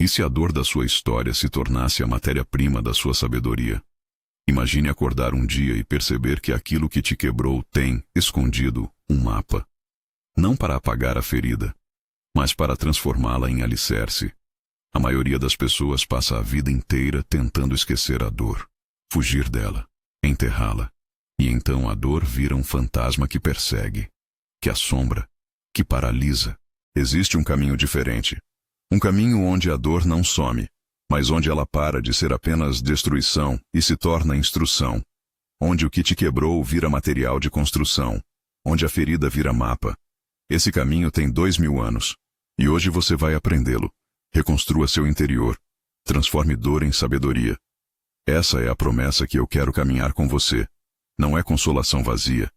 E se a dor da sua história se tornasse a matéria-prima da sua sabedoria? Imagine acordar um dia e perceber que aquilo que te quebrou tem, escondido, um mapa. Não para apagar a ferida, mas para transformá-la em alicerce. A maioria das pessoas passa a vida inteira tentando esquecer a dor, fugir dela, enterrá-la. E então a dor vira um fantasma que persegue, que assombra, que paralisa. Existe um caminho diferente. Um caminho onde a dor não some, mas onde ela para de ser apenas destruição e se torna instrução. Onde o que te quebrou vira material de construção. Onde a ferida vira mapa. Esse caminho tem 2000 anos. E hoje você vai aprendê-lo. Reconstrua seu interior. Transforme dor em sabedoria. Essa é a promessa que eu quero caminhar com você. Não é consolação vazia.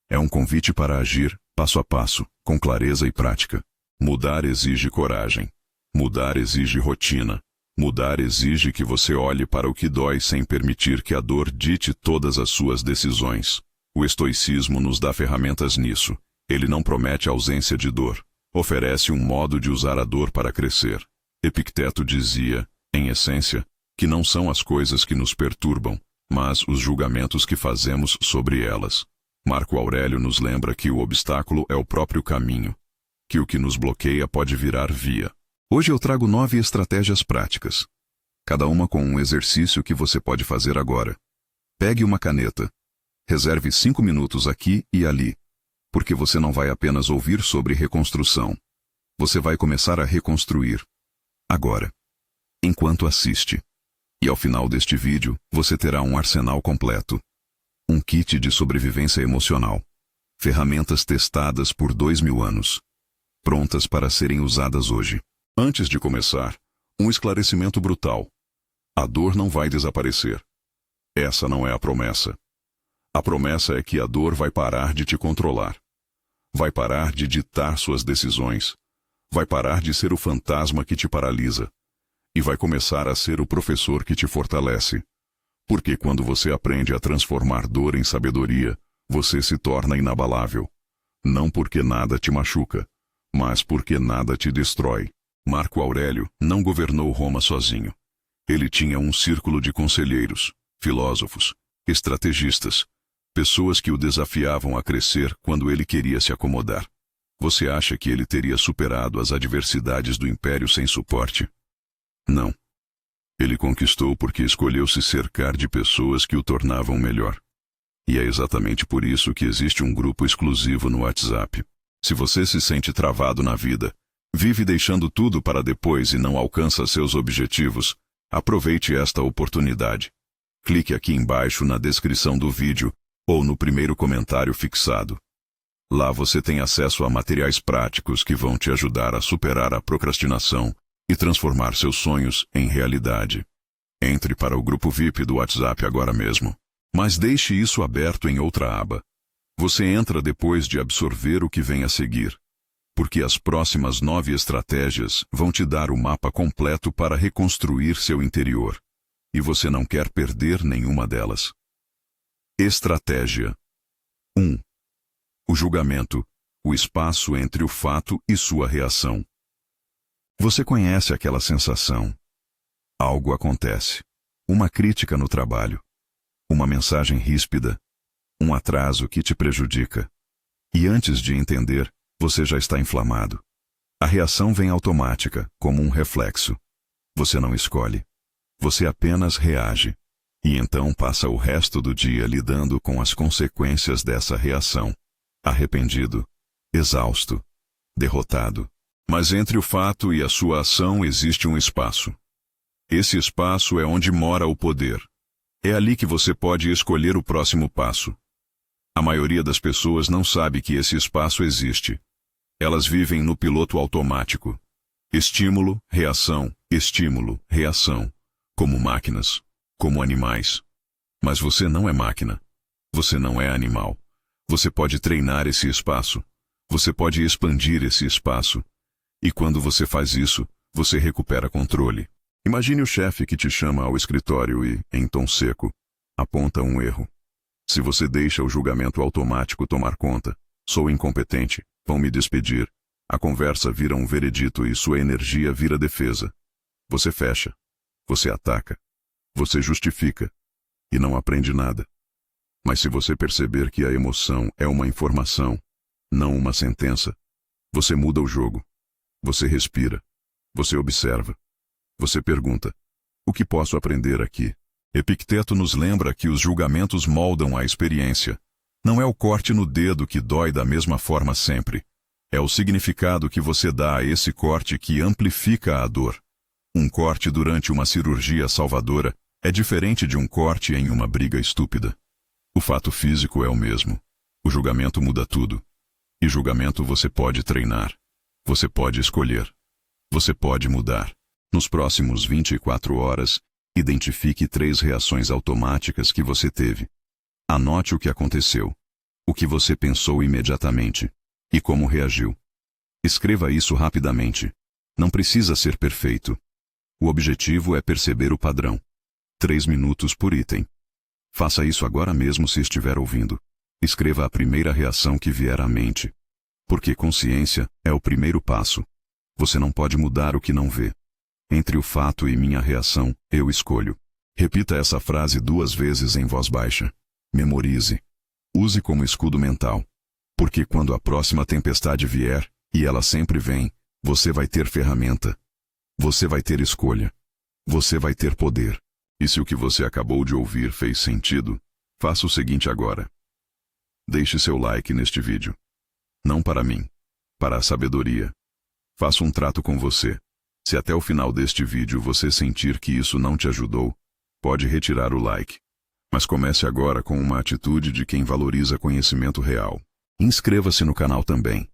É um convite para agir, passo a passo, com clareza e prática. Mudar exige coragem. Mudar exige rotina. Mudar exige que você olhe para o que dói sem permitir que a dor dite todas as suas decisões. O estoicismo nos dá ferramentas nisso. Ele não promete ausência de dor. Oferece um modo de usar a dor para crescer. Epicteto dizia, em essência, que não são as coisas que nos perturbam, mas os julgamentos que fazemos sobre elas. Marco Aurélio nos lembra que o obstáculo é o próprio caminho, que o que nos bloqueia pode virar via. Hoje eu trago 9 estratégias práticas, cada uma com um exercício que você pode fazer agora. Pegue uma caneta. Reserve 5 minutos aqui e ali, porque você não vai apenas ouvir sobre reconstrução. Você vai começar a reconstruir. Agora. Enquanto assiste. E ao final deste vídeo, você terá um arsenal completo. Um kit de sobrevivência emocional. Ferramentas testadas por 2000 anos. Prontas para serem usadas hoje. Antes de começar, um esclarecimento brutal. A dor não vai desaparecer. Essa não é a promessa. A promessa é que a dor vai parar de te controlar. Vai parar de ditar suas decisões. Vai parar de ser o fantasma que te paralisa. E vai começar a ser o professor que te fortalece. Porque quando você aprende a transformar dor em sabedoria, você se torna inabalável. Não porque nada te machuca, mas porque nada te destrói. Marco Aurélio não governou Roma sozinho. Ele tinha um círculo de conselheiros, filósofos, estrategistas, pessoas que o desafiavam a crescer quando ele queria se acomodar. Você acha que ele teria superado as adversidades do império sem suporte? Não. Ele conquistou porque escolheu se cercar de pessoas que o tornavam melhor. E é exatamente por isso que existe um grupo exclusivo no WhatsApp. Se você se sente travado na vida, vive deixando tudo para depois e não alcança seus objetivos, aproveite esta oportunidade. Clique aqui embaixo na descrição do vídeo ou no primeiro comentário fixado. Lá você tem acesso a materiais práticos que vão te ajudar a superar a procrastinação e transformar seus sonhos em realidade. Entre para o grupo VIP do WhatsApp agora mesmo. Mas deixe isso aberto em outra aba. Você entra depois de absorver o que vem a seguir. Porque as próximas 9 estratégias vão te dar o mapa completo para reconstruir seu interior. E você não quer perder nenhuma delas. Estratégia 1. O julgamento, o espaço entre o fato e sua reação. Você conhece aquela sensação. Algo acontece. Uma crítica no trabalho. Uma mensagem ríspida. Um atraso que te prejudica. E antes de entender, você já está inflamado. A reação vem automática, como um reflexo. Você não escolhe. Você apenas reage. E então passa o resto do dia lidando com as consequências dessa reação. Arrependido. Exausto. Derrotado. Mas entre o fato e a sua ação existe um espaço. Esse espaço é onde mora o poder. É ali que você pode escolher o próximo passo. A maioria das pessoas não sabe que esse espaço existe. Elas vivem no piloto automático. Estímulo, reação, estímulo, reação. Como máquinas, como animais. Mas você não é máquina. Você não é animal. Você pode treinar esse espaço. Você pode expandir esse espaço. E quando você faz isso, você recupera controle. Imagine o chefe que te chama ao escritório e, em tom seco, aponta um erro. Se você deixa o julgamento automático tomar conta, sou incompetente, vão me despedir, a conversa vira um veredito e sua energia vira defesa. Você fecha. Você ataca. Você justifica. E não aprende nada. Mas se você perceber que a emoção é uma informação, não uma sentença, você muda o jogo. Você respira. Você observa. Você pergunta: o que posso aprender aqui? Epicteto nos lembra que os julgamentos moldam a experiência. Não é o corte no dedo que dói da mesma forma sempre. É o significado que você dá a esse corte que amplifica a dor. Um corte durante uma cirurgia salvadora é diferente de um corte em uma briga estúpida. O fato físico é o mesmo. O julgamento muda tudo. E julgamento você pode treinar. Você pode escolher. Você pode mudar. Nos próximos 24 horas, identifique 3 reações automáticas que você teve. Anote o que aconteceu, o que você pensou imediatamente e como reagiu. Escreva isso rapidamente. Não precisa ser perfeito. O objetivo é perceber o padrão. 3 minutos por item. Faça isso agora mesmo se estiver ouvindo. Escreva a primeira reação que vier à mente. Porque consciência é o primeiro passo. Você não pode mudar o que não vê. Entre o fato e minha reação, eu escolho. Repita essa frase 2 vezes em voz baixa. Memorize. Use como escudo mental. Porque quando a próxima tempestade vier, e ela sempre vem, você vai ter ferramenta. Você vai ter escolha. Você vai ter poder. E se o que você acabou de ouvir fez sentido, faça o seguinte agora. Deixe seu like neste vídeo. Não para mim. Para a sabedoria. Faça um trato com você. Se até o final deste vídeo você sentir que isso não te ajudou, pode retirar o like. Mas comece agora com uma atitude de quem valoriza conhecimento real. Inscreva-se no canal também.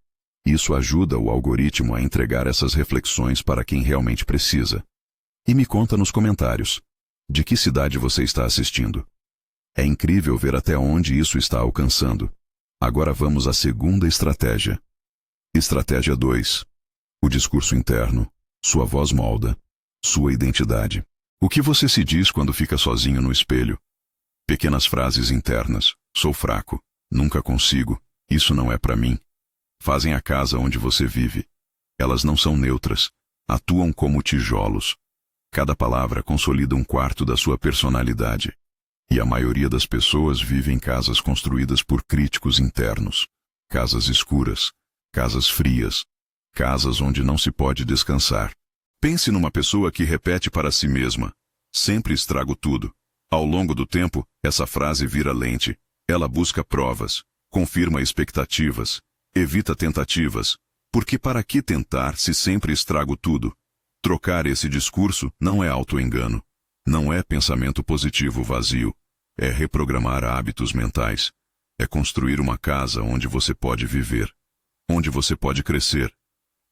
Isso ajuda o algoritmo a entregar essas reflexões para quem realmente precisa. E me conta nos comentários. De que cidade você está assistindo? É incrível ver até onde isso está alcançando. Agora vamos à segunda estratégia. Estratégia 2. O discurso interno. Sua voz molda. Sua identidade. O que você se diz quando fica sozinho no espelho? Pequenas frases internas. Sou fraco. Nunca consigo. Isso não é para mim. Fazem a casa onde você vive. Elas não são neutras. Atuam como tijolos. Cada palavra consolida um quarto da sua personalidade. E a maioria das pessoas vive em casas construídas por críticos internos. Casas escuras. Casas frias. Casas onde não se pode descansar. Pense numa pessoa que repete para si mesma: sempre estrago tudo. Ao longo do tempo, essa frase vira lente. Ela busca provas, confirma expectativas, evita tentativas. Porque para que tentar se sempre estrago tudo? Trocar esse discurso não é autoengano. Não é pensamento positivo vazio. É reprogramar hábitos mentais. É construir uma casa onde você pode viver. Onde você pode crescer.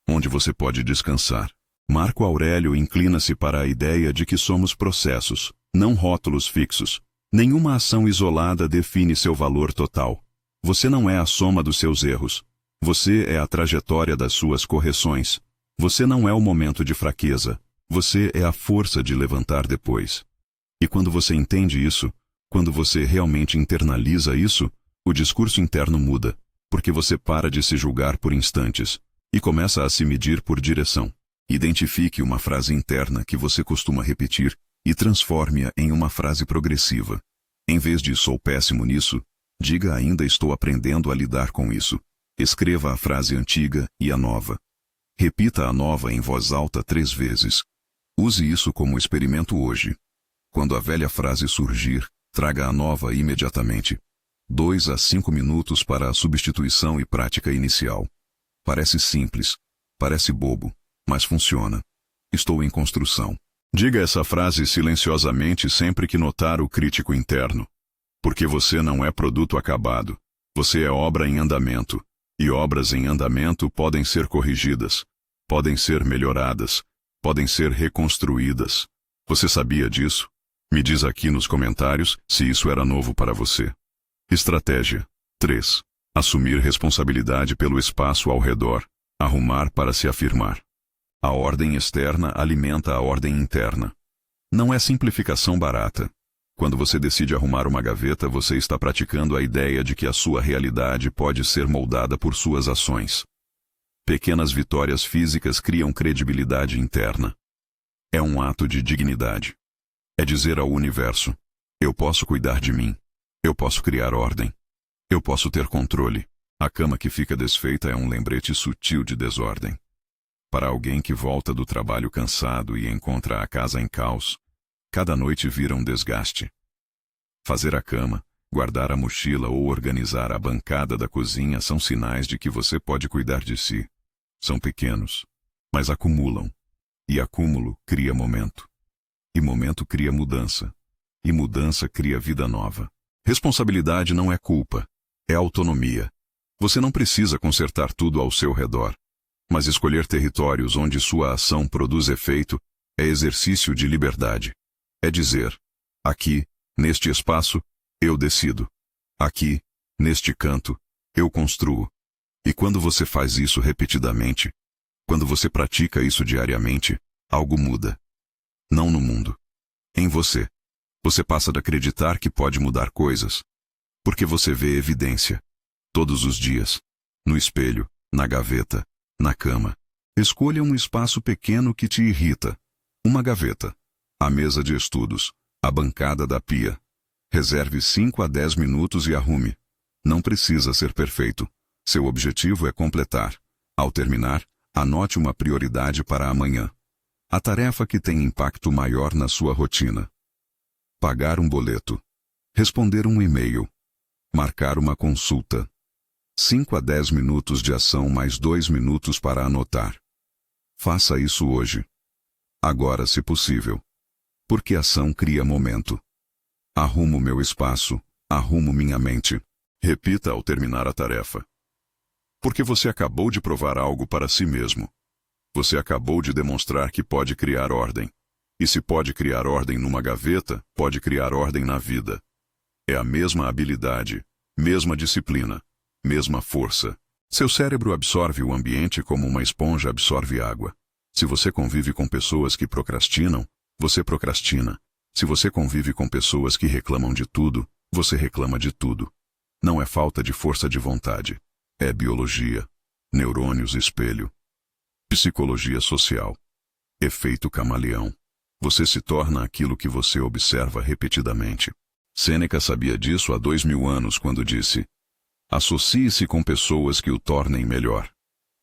Onde você pode descansar. Marco Aurélio inclina-se para a ideia de que somos processos, não rótulos fixos. Nenhuma ação isolada define seu valor total. Você não é a soma dos seus erros. Você é a trajetória das suas correções. Você não é o momento de fraqueza. Você é a força de levantar depois. E quando você entende isso, quando você realmente internaliza isso, o discurso interno muda, porque você para de se julgar por instantes e começa a se medir por direção. Identifique uma frase interna que você costuma repetir e transforme-a em uma frase progressiva. Em vez de "sou péssimo nisso", diga "ainda estou aprendendo a lidar com isso". Escreva a frase antiga e a nova. Repita a nova em voz alta 3 vezes. Use isso como experimento hoje. Quando a velha frase surgir, traga a nova imediatamente. 2 a 5 minutos para a substituição e prática inicial. Parece simples, parece bobo, mas funciona. Estou em construção. Diga essa frase silenciosamente sempre que notar o crítico interno. Porque você não é produto acabado. Você é obra em andamento. E obras em andamento podem ser corrigidas, podem ser melhoradas, podem ser reconstruídas. Você sabia disso? Me diz aqui nos comentários se isso era novo para você. Estratégia 3. Assumir responsabilidade pelo espaço ao redor. Arrumar para se afirmar. A ordem externa alimenta a ordem interna. Não é simplificação barata. Quando você decide arrumar uma gaveta, você está praticando a ideia de que a sua realidade pode ser moldada por suas ações. Pequenas vitórias físicas criam credibilidade interna. É um ato de dignidade. É dizer ao universo: eu posso cuidar de mim. Eu posso criar ordem. Eu posso ter controle. A cama que fica desfeita é um lembrete sutil de desordem. Para alguém que volta do trabalho cansado e encontra a casa em caos, cada noite vira um desgaste. Fazer a cama, guardar a mochila ou organizar a bancada da cozinha são sinais de que você pode cuidar de si. São pequenos, mas acumulam. E acúmulo cria momento. E momento cria mudança. E mudança cria vida nova. Responsabilidade não é culpa, é autonomia. Você não precisa consertar tudo ao seu redor. Mas escolher territórios onde sua ação produz efeito é exercício de liberdade. É dizer: aqui, neste espaço, eu decido. Aqui, neste canto, eu construo. E quando você faz isso repetidamente, quando você pratica isso diariamente, algo muda. Não no mundo. Em você. Você passa de acreditar que pode mudar coisas. Porque você vê evidência. Todos os dias. No espelho, na gaveta, na cama. Escolha um espaço pequeno que te irrita. Uma gaveta. A mesa de estudos. A bancada da pia. Reserve 5 a 10 minutos e arrume. Não precisa ser perfeito. Seu objetivo é completar. Ao terminar, anote uma prioridade para amanhã. A tarefa que tem impacto maior na sua rotina. Pagar um boleto. Responder um e-mail. Marcar uma consulta. 5 a 10 minutos de ação mais 2 minutos para anotar. Faça isso hoje. Agora, se possível. Porque ação cria momento. Arrumo meu espaço, arrumo minha mente. Repita ao terminar a tarefa. Porque você acabou de provar algo para si mesmo. Você acabou de demonstrar que pode criar ordem. E se pode criar ordem numa gaveta, pode criar ordem na vida. É a mesma habilidade, mesma disciplina, mesma força. Seu cérebro absorve o ambiente como uma esponja absorve água. Se você convive com pessoas que procrastinam, você procrastina. Se você convive com pessoas que reclamam de tudo, você reclama de tudo. Não é falta de força de vontade. É biologia. Neurônios espelho. Psicologia social. Efeito camaleão. Você se torna aquilo que você observa repetidamente. Sêneca sabia disso há 2000 anos quando disse: associe-se com pessoas que o tornem melhor.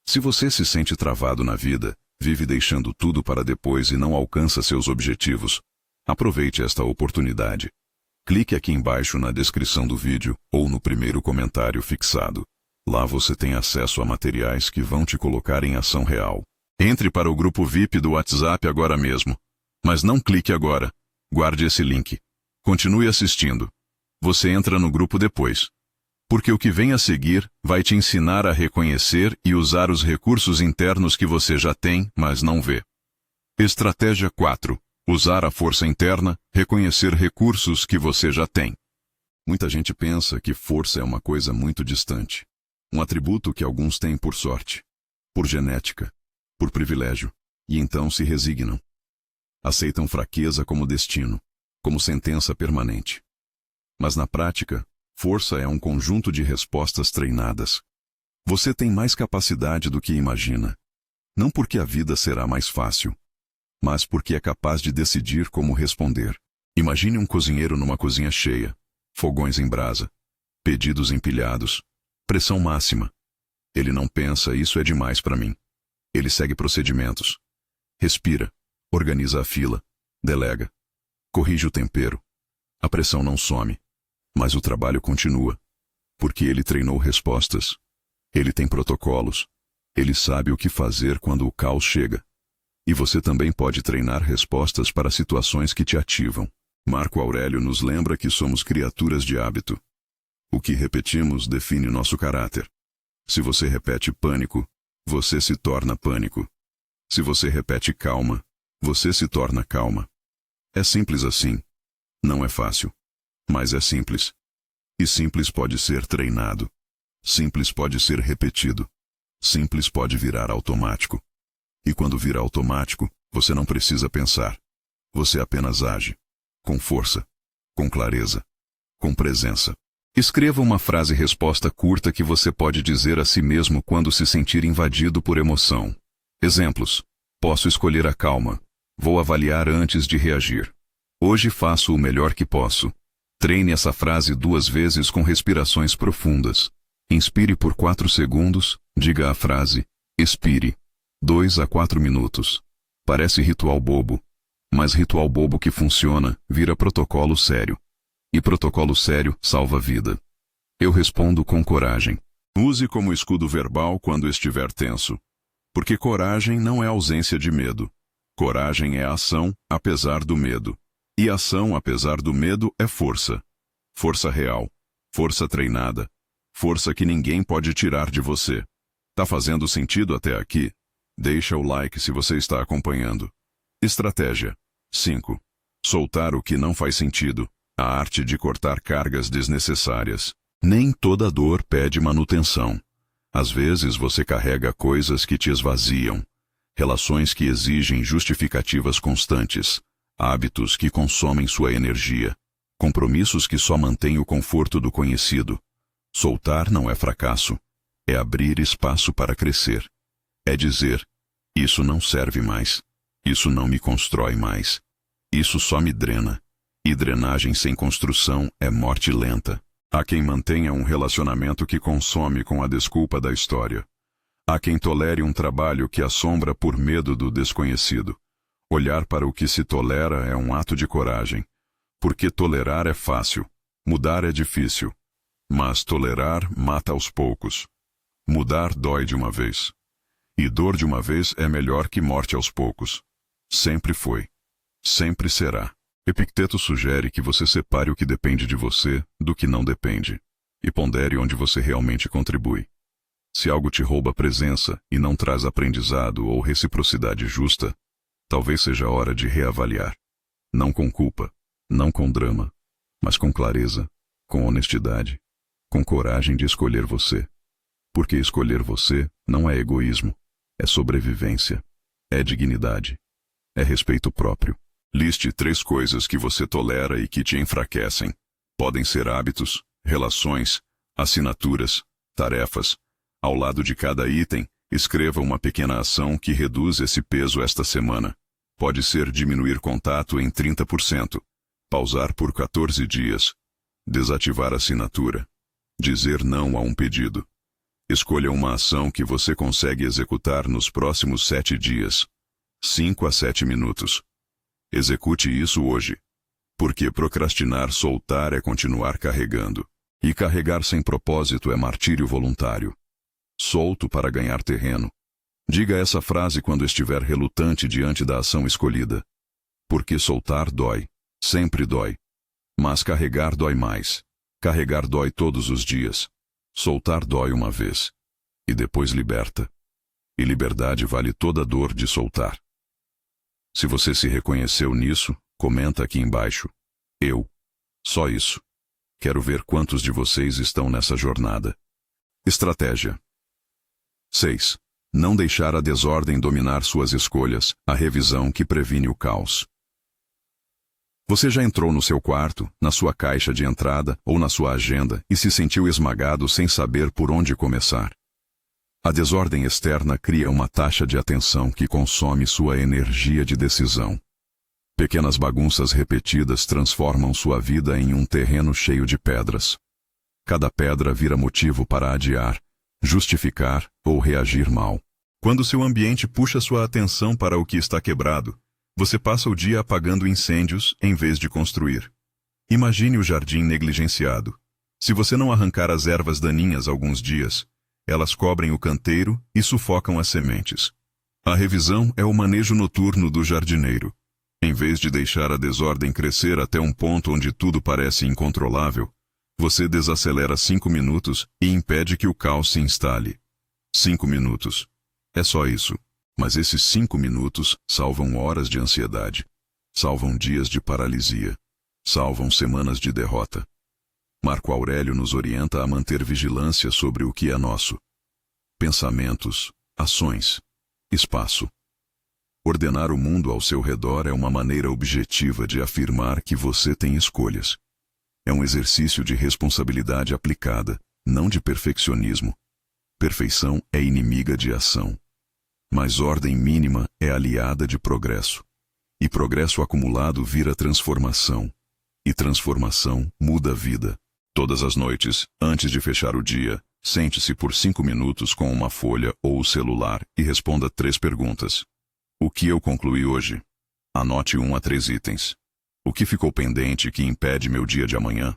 Se você se sente travado na vida, vive deixando tudo para depois e não alcança seus objetivos, aproveite esta oportunidade. Clique aqui embaixo na descrição do vídeo ou no primeiro comentário fixado. Lá você tem acesso a materiais que vão te colocar em ação real. Entre para o grupo VIP do WhatsApp agora mesmo. Mas não clique agora. Guarde esse link. Continue assistindo. Você entra no grupo depois. Porque o que vem a seguir vai te ensinar a reconhecer e usar os recursos internos que você já tem, mas não vê. Estratégia 4. Usar a força interna, reconhecer recursos que você já tem. Muita gente pensa que força é uma coisa muito distante. Um atributo que alguns têm por sorte, por genética, por privilégio, e então se resignam. Aceitam fraqueza como destino, como sentença permanente. Mas na prática, força é um conjunto de respostas treinadas. Você tem mais capacidade do que imagina. Não porque a vida será mais fácil, mas porque é capaz de decidir como responder. Imagine um cozinheiro numa cozinha cheia, fogões em brasa, pedidos empilhados, pressão máxima. Ele não pensa, isso é demais para mim. Ele segue procedimentos. Respira, organiza a fila, delega, corrige o tempero. A pressão não some, mas o trabalho continua, porque ele treinou respostas. Ele tem protocolos. Ele sabe o que fazer quando o caos chega. E você também pode treinar respostas para situações que te ativam. Marco Aurélio nos lembra que somos criaturas de hábito. O que repetimos define nosso caráter. Se você repete pânico, você se torna pânico. Se você repete calma, você se torna calma. É simples assim. Não é fácil. Mas é simples. E simples pode ser treinado. Simples pode ser repetido. Simples pode virar automático. E quando vira automático, você não precisa pensar. Você apenas age. Com força. Com clareza. Com presença. Escreva uma frase-resposta curta que você pode dizer a si mesmo quando se sentir invadido por emoção. Exemplos. Posso escolher a calma. Vou avaliar antes de reagir. Hoje faço o melhor que posso. Treine essa frase 2 vezes com respirações profundas. Inspire por 4 segundos, diga a frase, expire. 2 a 4 minutos. Parece ritual bobo. Mas ritual bobo que funciona, vira protocolo sério. E protocolo sério salva vida. Eu respondo com coragem. Use como escudo verbal quando estiver tenso. Porque coragem não é ausência de medo. Coragem é ação, apesar do medo. E ação, apesar do medo, é força. Força real. Força treinada. Força que ninguém pode tirar de você. Tá fazendo sentido até aqui? Deixa o like se você está acompanhando. Estratégia 5. Soltar o que não faz sentido. A arte de cortar cargas desnecessárias. Nem toda dor pede manutenção. Às vezes você carrega coisas que te esvaziam. Relações que exigem justificativas constantes. Hábitos que consomem sua energia. Compromissos que só mantêm o conforto do conhecido. Soltar não é fracasso. É abrir espaço para crescer. É dizer, isso não serve mais. Isso não me constrói mais. Isso só me drena. E drenagem sem construção é morte lenta. Há quem mantenha um relacionamento que consome com a desculpa da história. Há quem tolere um trabalho que assombra por medo do desconhecido. Olhar para o que se tolera é um ato de coragem. Porque tolerar é fácil. Mudar é difícil. Mas tolerar mata aos poucos. Mudar dói de uma vez. E dor de uma vez é melhor que morte aos poucos. Sempre foi. Sempre será. Epicteto sugere que você separe o que depende de você do que não depende. E pondere onde você realmente contribui. Se algo te rouba presença e não traz aprendizado ou reciprocidade justa, talvez seja a hora de reavaliar. Não com culpa, não com drama, mas com clareza, com honestidade, com coragem de escolher você. Porque escolher você não é egoísmo, é sobrevivência, é dignidade, é respeito próprio. Liste 3 coisas que você tolera e que te enfraquecem. Podem ser hábitos, relações, assinaturas, tarefas. Ao lado de cada item, escreva uma pequena ação que reduz esse peso esta semana. Pode ser diminuir contato em 30%, pausar por 14 dias, desativar a assinatura, dizer não a um pedido. Escolha uma ação que você consegue executar nos próximos 7 dias. 5 a 7 minutos. Execute isso hoje. Porque procrastinar soltar é continuar carregando. E carregar sem propósito é martírio voluntário. Solto para ganhar terreno. Diga essa frase quando estiver relutante diante da ação escolhida. Porque soltar dói. Sempre dói. Mas carregar dói mais. Carregar dói todos os dias. Soltar dói uma vez. E depois liberta. E liberdade vale toda a dor de soltar. Se você se reconheceu nisso, comenta aqui embaixo. Eu. Só isso. Quero ver quantos de vocês estão nessa jornada. Estratégia 6. Não deixar a desordem dominar suas escolhas, a revisão que previne o caos. Você já entrou no seu quarto, na sua caixa de entrada ou na sua agenda e se sentiu esmagado sem saber por onde começar. A desordem externa cria uma taxa de atenção que consome sua energia de decisão. Pequenas bagunças repetidas transformam sua vida em um terreno cheio de pedras. Cada pedra vira motivo para adiar, justificar ou reagir mal. Quando seu ambiente puxa sua atenção para o que está quebrado, você passa o dia apagando incêndios em vez de construir. Imagine o jardim negligenciado. Se você não arrancar as ervas daninhas alguns dias, elas cobrem o canteiro e sufocam as sementes. A revisão é o manejo noturno do jardineiro. Em vez de deixar a desordem crescer até um ponto onde tudo parece incontrolável, você desacelera 5 minutos e impede que o caos se instale. 5 minutos. É só isso. Mas esses 5 minutos salvam horas de ansiedade. Salvam dias de paralisia. Salvam semanas de derrota. Marco Aurélio nos orienta a manter vigilância sobre o que é nosso. Pensamentos, ações, espaço. Ordenar o mundo ao seu redor é uma maneira objetiva de afirmar que você tem escolhas. É um exercício de responsabilidade aplicada, não de perfeccionismo. Perfeição é inimiga de ação. Mas ordem mínima é aliada de progresso. E progresso acumulado vira transformação. E transformação muda a vida. Todas as noites, antes de fechar o dia, sente-se por 5 minutos com uma folha ou o celular e responda 3 perguntas. O que eu concluí hoje? Anote 1 a 3 itens. O que ficou pendente que impede meu dia de amanhã?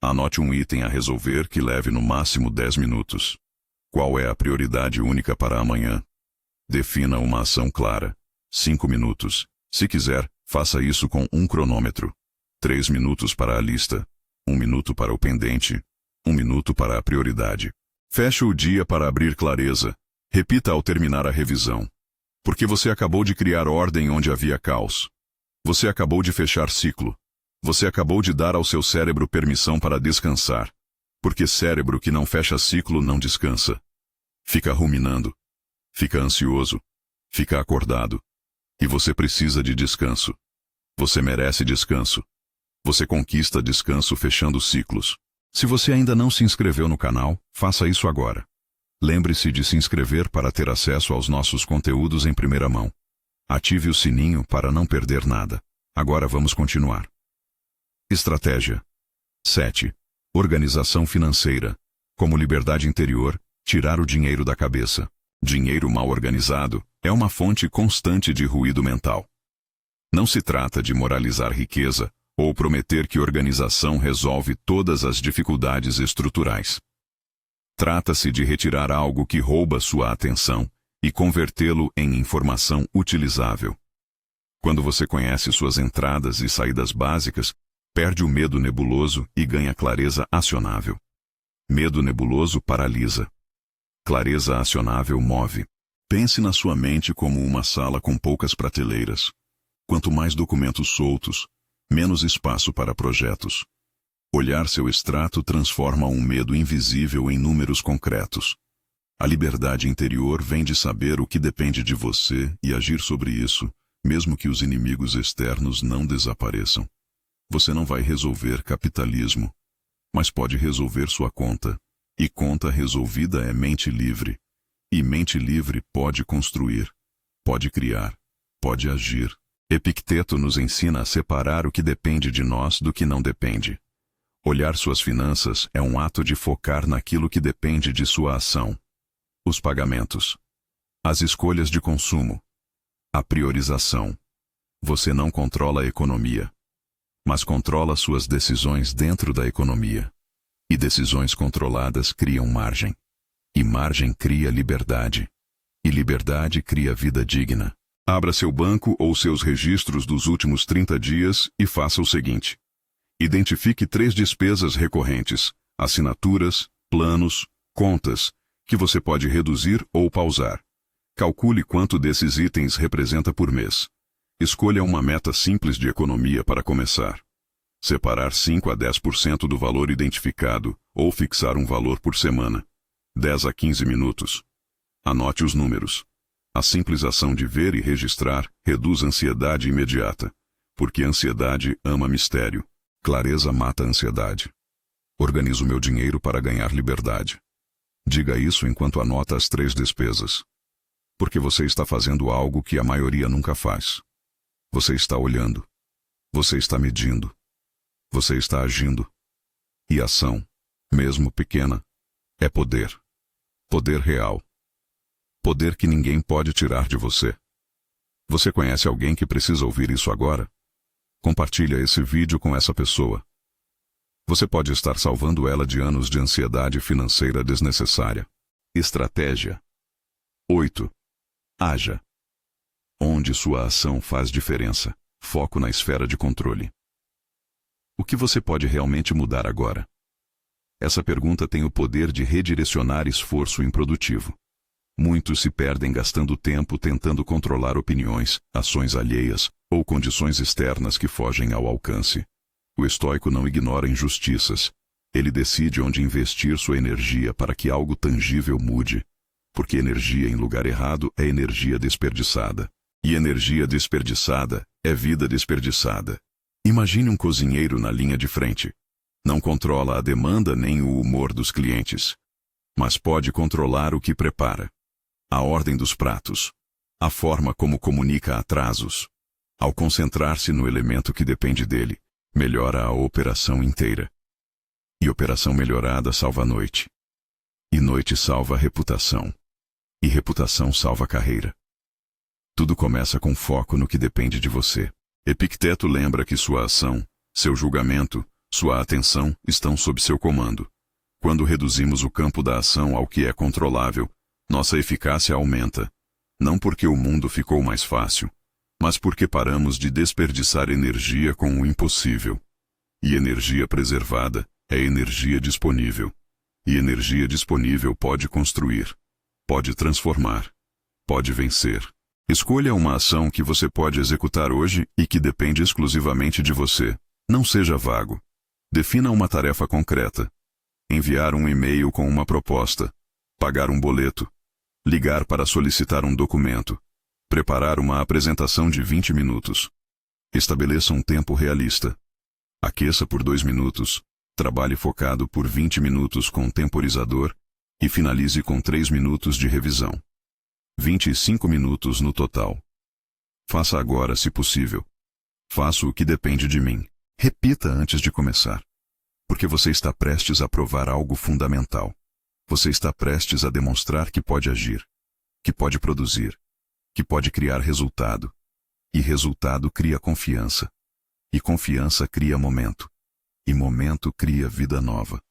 Anote um item a resolver que leve no máximo 10 minutos. Qual é a prioridade única para amanhã? Defina uma ação clara. 5 minutos. Se quiser, faça isso com um cronômetro. 3 minutos para a lista. 1 minuto para o pendente. 1 minuto para a prioridade. Feche o dia para abrir clareza. Repita ao terminar a revisão. Porque você acabou de criar ordem onde havia caos. Você acabou de fechar ciclo. Você acabou de dar ao seu cérebro permissão para descansar. Porque cérebro que não fecha ciclo não descansa. Fica ruminando. Fica ansioso. Fica acordado. E você precisa de descanso. Você merece descanso. Você conquista descanso fechando ciclos. Se você ainda não se inscreveu no canal, faça isso agora. Lembre-se de se inscrever para ter acesso aos nossos conteúdos em primeira mão. Ative o sininho para não perder nada. Agora vamos continuar. Estratégia 7. Organização financeira. Como liberdade interior, tirar o dinheiro da cabeça. Dinheiro mal organizado é uma fonte constante de ruído mental. Não se trata de moralizar riqueza ou prometer que organização resolve todas as dificuldades estruturais. Trata-se de retirar algo que rouba sua atenção e convertê-lo em informação utilizável. Quando você conhece suas entradas e saídas básicas, perde o medo nebuloso e ganha clareza acionável. Medo nebuloso paralisa. Clareza acionável move. Pense na sua mente como uma sala com poucas prateleiras. Quanto mais documentos soltos, menos espaço para projetos. Olhar seu extrato transforma um medo invisível em números concretos. A liberdade interior vem de saber o que depende de você e agir sobre isso, mesmo que os inimigos externos não desapareçam. Você não vai resolver capitalismo, mas pode resolver sua conta. E conta resolvida é mente livre. E mente livre pode construir, pode criar, pode agir. Epicteto nos ensina a separar o que depende de nós do que não depende. Olhar suas finanças é um ato de focar naquilo que depende de sua ação. Os pagamentos. As escolhas de consumo. A priorização. Você não controla a economia, mas controla suas decisões dentro da economia. E decisões controladas criam margem. E margem cria liberdade. E liberdade cria vida digna. Abra seu banco ou seus registros dos últimos 30 dias e faça o seguinte. Identifique 3 despesas recorrentes, assinaturas, planos, contas, que você pode reduzir ou pausar. Calcule quanto desses itens representa por mês. Escolha uma meta simples de economia para começar. Separar 5 a 10% do valor identificado ou fixar um valor por semana. 10 a 15 minutos. Anote os números. A simples ação de ver e registrar reduz a ansiedade imediata, porque a ansiedade ama mistério. Clareza mata a ansiedade. Organizo meu dinheiro para ganhar liberdade. Diga isso enquanto anota as 3 despesas. Porque você está fazendo algo que a maioria nunca faz. Você está olhando. Você está medindo. Você está agindo. E ação, mesmo pequena, é poder. Poder real. Poder que ninguém pode tirar de você. Você conhece alguém que precisa ouvir isso agora? Compartilha esse vídeo com essa pessoa. Você pode estar salvando ela de anos de ansiedade financeira desnecessária. Estratégia 8. Haja. Onde sua ação faz diferença. Foco na esfera de controle. O que você pode realmente mudar agora? Essa pergunta tem o poder de redirecionar esforço improdutivo. Muitos se perdem gastando tempo tentando controlar opiniões, ações alheias ou condições externas que fogem ao alcance. O estoico não ignora injustiças. Ele decide onde investir sua energia para que algo tangível mude. Porque energia em lugar errado é energia desperdiçada. E energia desperdiçada é vida desperdiçada. Imagine um cozinheiro na linha de frente. Não controla a demanda nem o humor dos clientes, mas pode controlar o que prepara. A ordem dos pratos. A forma como comunica atrasos. Ao concentrar-se no elemento que depende dele, melhora a operação inteira. E operação melhorada salva a noite. E noite salva a reputação. E reputação salva a carreira. Tudo começa com foco no que depende de você. Epicteto lembra que sua ação, seu julgamento, sua atenção estão sob seu comando. Quando reduzimos o campo da ação ao que é controlável, nossa eficácia aumenta. Não porque o mundo ficou mais fácil, mas porque paramos de desperdiçar energia com o impossível. E energia preservada é energia disponível. E energia disponível pode construir, pode transformar, pode vencer. Escolha uma ação que você pode executar hoje e que depende exclusivamente de você. Não seja vago. Defina uma tarefa concreta. Enviar um e-mail com uma proposta. Pagar um boleto. Ligar para solicitar um documento. Preparar uma apresentação de 20 minutos. Estabeleça um tempo realista. Aqueça por 2 minutos. Trabalhe focado por 20 minutos com temporizador e finalize com 3 minutos de revisão. 25 minutos no total. Faça agora, se possível. Faço o que depende de mim. Repita antes de começar. Porque você está prestes a provar algo fundamental. Você está prestes a demonstrar que pode agir, que pode produzir, que pode criar resultado. E resultado cria confiança. E confiança cria momento. E momento cria vida nova.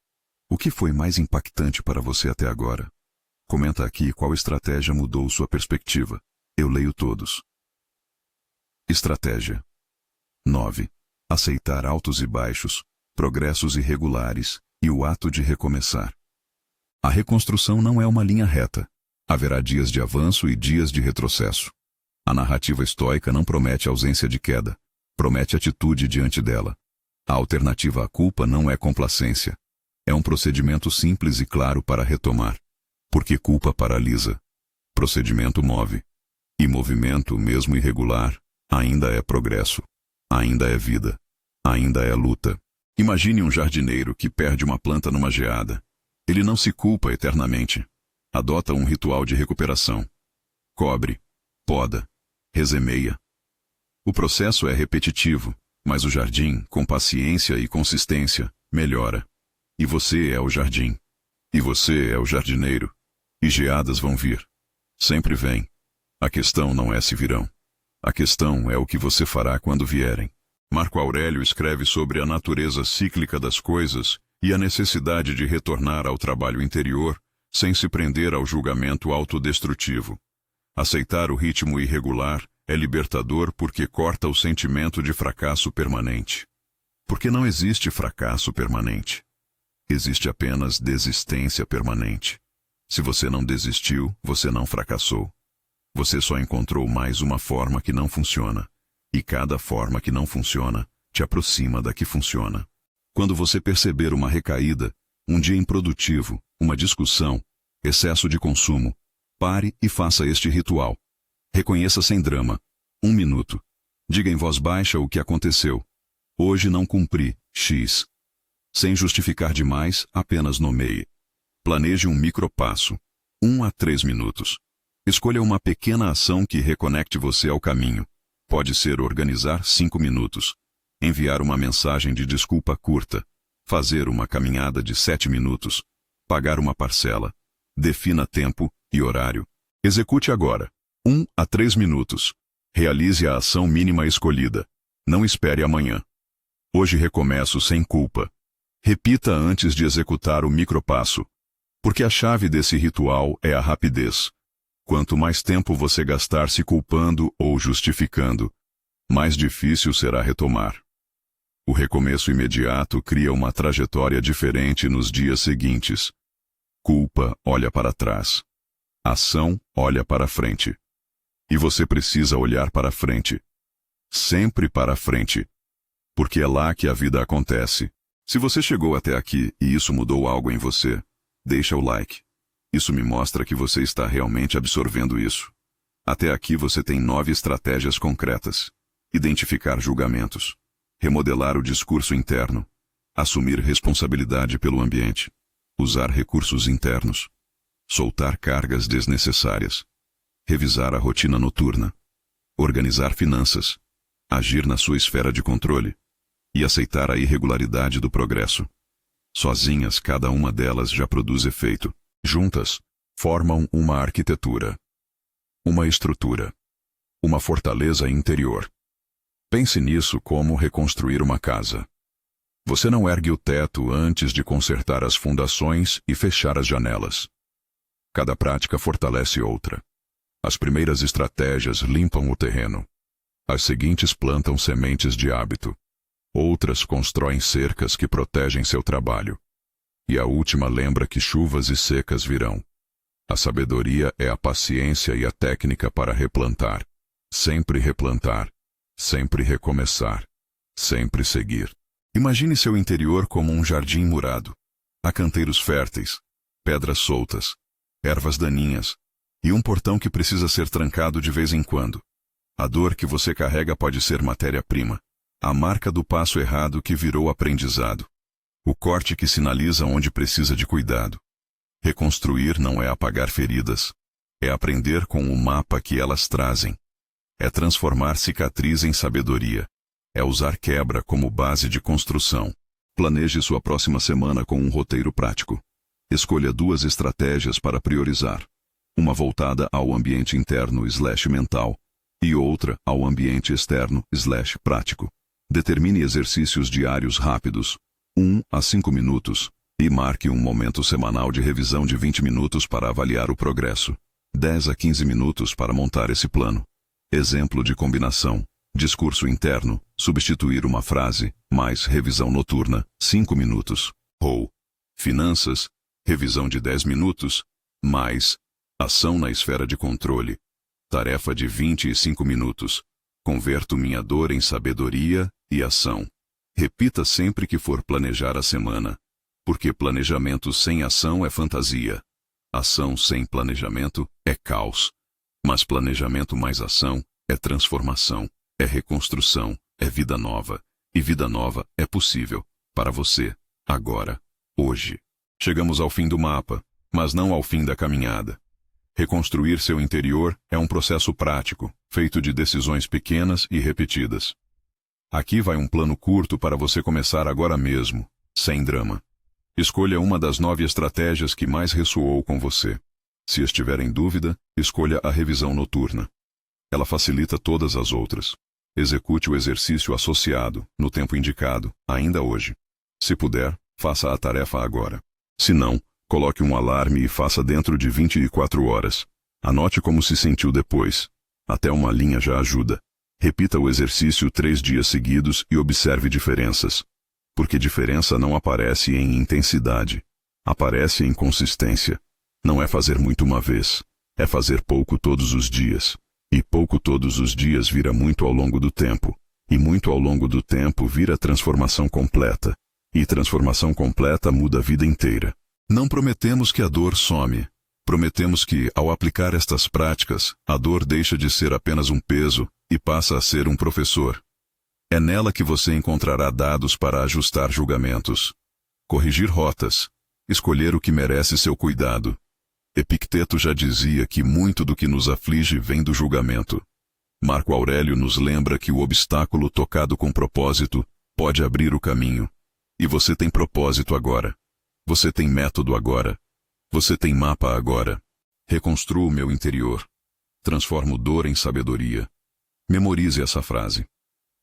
O que foi mais impactante para você até agora? Comenta aqui qual estratégia mudou sua perspectiva. Eu leio todos. Estratégia 9. Aceitar altos e baixos, progressos irregulares e o ato de recomeçar. A reconstrução não é uma linha reta. Haverá dias de avanço e dias de retrocesso. A narrativa estoica não promete ausência de queda, promete atitude diante dela. A alternativa à culpa não é complacência. É um procedimento simples e claro para retomar. Porque culpa paralisa. Procedimento move. E movimento, mesmo irregular, ainda é progresso. Ainda é vida. Ainda é luta. Imagine um jardineiro que perde uma planta numa geada. Ele não se culpa eternamente. Adota um ritual de recuperação. Cobre, poda, resemeia. O processo é repetitivo, mas o jardim, com paciência e consistência, melhora. E você é o jardim. E você é o jardineiro. E geadas vão vir. Sempre vêm. A questão não é se virão. A questão é o que você fará quando vierem. Marco Aurélio escreve sobre a natureza cíclica das coisas e a necessidade de retornar ao trabalho interior sem se prender ao julgamento autodestrutivo. Aceitar o ritmo irregular é libertador porque corta o sentimento de fracasso permanente. Porque não existe fracasso permanente. Existe apenas desistência permanente. Se você não desistiu, você não fracassou. Você só encontrou mais uma forma que não funciona. E cada forma que não funciona te aproxima da que funciona. Quando você perceber uma recaída, um dia improdutivo, uma discussão, excesso de consumo, pare e faça este ritual. Reconheça sem drama. 1 minuto. Diga em voz baixa o que aconteceu. Hoje não cumpri, X. Sem justificar demais, apenas nomeie. Planeje um micropasso. 1 a 3 minutos. Escolha uma pequena ação que reconecte você ao caminho. Pode ser organizar 5 minutos. Enviar uma mensagem de desculpa curta. Fazer uma caminhada de 7 minutos. Pagar uma parcela. Defina tempo e horário. Execute agora. 1 a 3 minutos. Realize a ação mínima escolhida. Não espere amanhã. Hoje recomeço sem culpa. Repita antes de executar o micropasso. Porque a chave desse ritual é a rapidez. Quanto mais tempo você gastar se culpando ou justificando, mais difícil será retomar. O recomeço imediato cria uma trajetória diferente nos dias seguintes. Culpa olha para trás. Ação olha para frente. E você precisa olhar para frente. Sempre para frente. Porque é lá que a vida acontece. Se você chegou até aqui e isso mudou algo em você, deixa o like. Isso me mostra que você está realmente absorvendo isso. Até aqui você tem 9 estratégias concretas. Identificar julgamentos. Remodelar o discurso interno. Assumir responsabilidade pelo ambiente. Usar recursos internos. Soltar cargas desnecessárias. Revisar a rotina noturna. Organizar finanças. agir na sua esfera de controle e aceitar a irregularidade do progresso. Sozinhas, cada uma delas já produz efeito. Juntas, formam uma arquitetura, uma estrutura, uma fortaleza interior. Pense nisso como reconstruir uma casa. Você não ergue o teto antes de consertar as fundações e fechar as janelas. Cada prática fortalece outra. As primeiras estratégias limpam o terreno. As seguintes plantam sementes de hábito. Outras constroem cercas que protegem seu trabalho. E a última lembra que chuvas e secas virão. A sabedoria é a paciência e a técnica para replantar. Sempre replantar. Sempre recomeçar. Sempre seguir. Imagine seu interior como um jardim murado. Há canteiros férteis, pedras soltas, ervas daninhas, e um portão que precisa ser trancado de vez em quando. A dor que você carrega pode ser matéria-prima. A marca do passo errado que virou aprendizado. O corte que sinaliza onde precisa de cuidado. Reconstruir não é apagar feridas. É aprender com o mapa que elas trazem. É transformar cicatriz em sabedoria. É usar quebra como base de construção. Planeje sua próxima semana com um roteiro prático. Escolha 2 estratégias para priorizar. Uma voltada ao ambiente interno/mental e outra ao ambiente externo/prático. Determine exercícios diários rápidos, 1 a 5 minutos, e marque um momento semanal de revisão de 20 minutos para avaliar o progresso. 10 a 15 minutos para montar esse plano. Exemplo de combinação: discurso interno, substituir uma frase, mais revisão noturna, 5 minutos. Ou finanças, revisão de 10 minutos, mais ação na esfera de controle, tarefa de 25 minutos. Converto minha dor em sabedoria e ação. Repita sempre que for planejar a semana, porque planejamento sem ação é fantasia. Ação sem planejamento é caos. Mas planejamento mais ação é transformação, é reconstrução, é vida nova. E vida nova é possível, para você, agora, hoje. Chegamos ao fim do mapa, mas não ao fim da caminhada. Reconstruir seu interior é um processo prático, feito de decisões pequenas e repetidas. Aqui vai um plano curto para você começar agora mesmo, sem drama. Escolha uma das 9 estratégias que mais ressoou com você. Se estiver em dúvida, escolha a revisão noturna. Ela facilita todas as outras. Execute o exercício associado, no tempo indicado, ainda hoje. Se puder, faça a tarefa agora. Se não, coloque um alarme e faça dentro de 24 horas. Anote como se sentiu depois. Até uma linha já ajuda. Repita o exercício 3 dias seguidos e observe diferenças. Porque diferença não aparece em intensidade. Aparece em consistência. Não é fazer muito uma vez. É fazer pouco todos os dias. E pouco todos os dias vira muito ao longo do tempo. E muito ao longo do tempo vira transformação completa. E transformação completa muda a vida inteira. Não prometemos que a dor some. Prometemos que, ao aplicar estas práticas, a dor deixa de ser apenas um peso e passa a ser um professor. É nela que você encontrará dados para ajustar julgamentos, corrigir rotas, escolher o que merece seu cuidado. Epicteto já dizia que muito do que nos aflige vem do julgamento. Marco Aurélio nos lembra que o obstáculo tocado com propósito pode abrir o caminho. E você tem propósito agora. Você tem método agora. Você tem mapa agora. Reconstruo meu interior. Transformo dor em sabedoria. Memorize essa frase.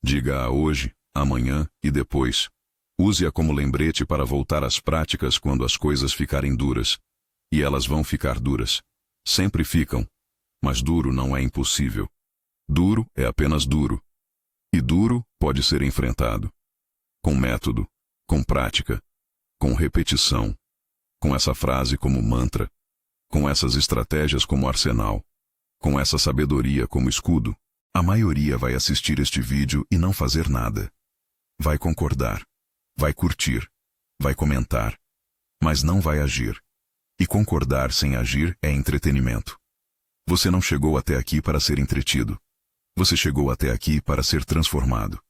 Diga-a hoje, amanhã e depois. Use-a como lembrete para voltar às práticas quando as coisas ficarem duras. E elas vão ficar duras. Sempre ficam. Mas duro não é impossível. Duro é apenas duro. E duro pode ser enfrentado. Com método, com prática, com repetição, com essa frase como mantra, com essas estratégias como arsenal, com essa sabedoria como escudo. A maioria vai assistir este vídeo e não fazer nada. Vai concordar, vai curtir, vai comentar, mas não vai agir. E concordar sem agir é entretenimento. Você não chegou até aqui para ser entretido. Você chegou até aqui para ser transformado.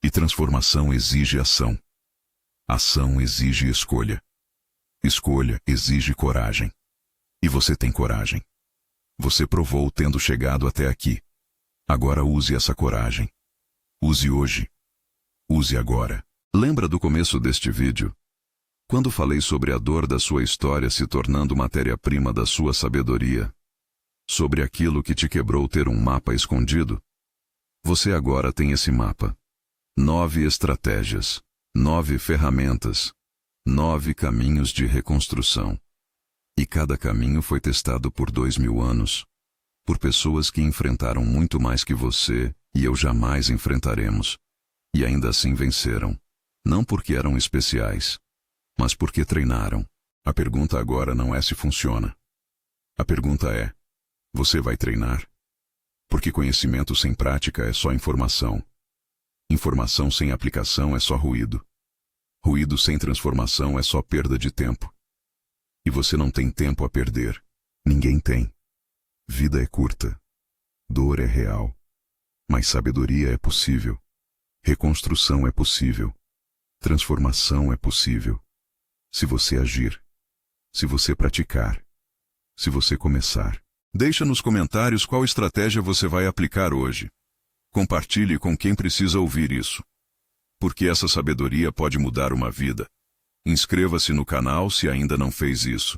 E transformação exige ação. Ação exige escolha. Escolha exige coragem. E você tem coragem. Você provou tendo chegado até aqui. Agora use essa coragem. Use hoje. Use agora. Lembra do começo deste vídeo? Quando falei sobre a dor da sua história se tornando matéria-prima da sua sabedoria? Sobre aquilo que te quebrou ter um mapa escondido? Você agora tem esse mapa. 9 estratégias, 9 ferramentas, 9 caminhos de reconstrução. E cada caminho foi testado por 2000 anos. Por pessoas que enfrentaram muito mais que você e eu jamais enfrentaremos. E ainda assim venceram. Não porque eram especiais, mas porque treinaram. A pergunta agora não é se funciona. A pergunta é: você vai treinar? Porque conhecimento sem prática é só informação. Informação sem aplicação é só ruído. Ruído sem transformação é só perda de tempo. E você não tem tempo a perder. Ninguém tem. Vida é curta. Dor é real. Mas sabedoria é possível. Reconstrução é possível. Transformação é possível. Se você agir. Se você praticar. Se você começar. Deixa nos comentários qual estratégia você vai aplicar hoje. Compartilhe com quem precisa ouvir isso. Porque essa sabedoria pode mudar uma vida. Inscreva-se no canal se ainda não fez isso.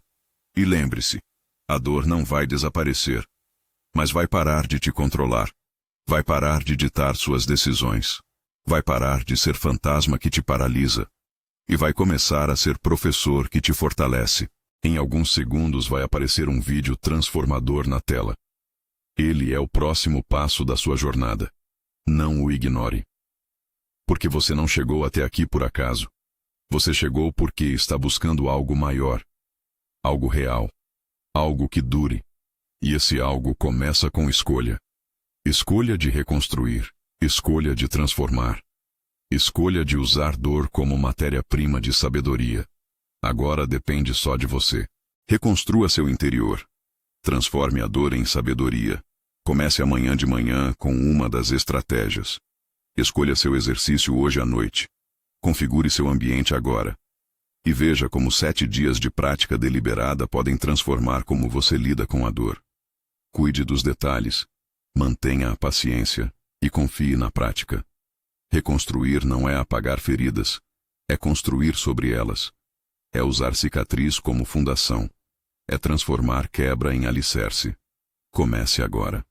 E lembre-se, a dor não vai desaparecer. Mas vai parar de te controlar. Vai parar de ditar suas decisões. Vai parar de ser fantasma que te paralisa. E vai começar a ser professor que te fortalece. Em alguns segundos vai aparecer um vídeo transformador na tela. Ele é o próximo passo da sua jornada. Não o ignore. Porque você não chegou até aqui por acaso. Você chegou porque está buscando algo maior. Algo real. Algo que dure. E esse algo começa com escolha. Escolha de reconstruir. Escolha de transformar. Escolha de usar dor como matéria-prima de sabedoria. Agora depende só de você. Reconstrua seu interior. Transforme a dor em sabedoria. Comece amanhã de manhã com uma das estratégias. Escolha seu exercício hoje à noite. Configure seu ambiente agora. E veja como 7 dias de prática deliberada podem transformar como você lida com a dor. Cuide dos detalhes. Mantenha a paciência. E confie na prática. Reconstruir não é apagar feridas. É construir sobre elas. É usar cicatriz como fundação. É transformar quebra em alicerce. Comece agora.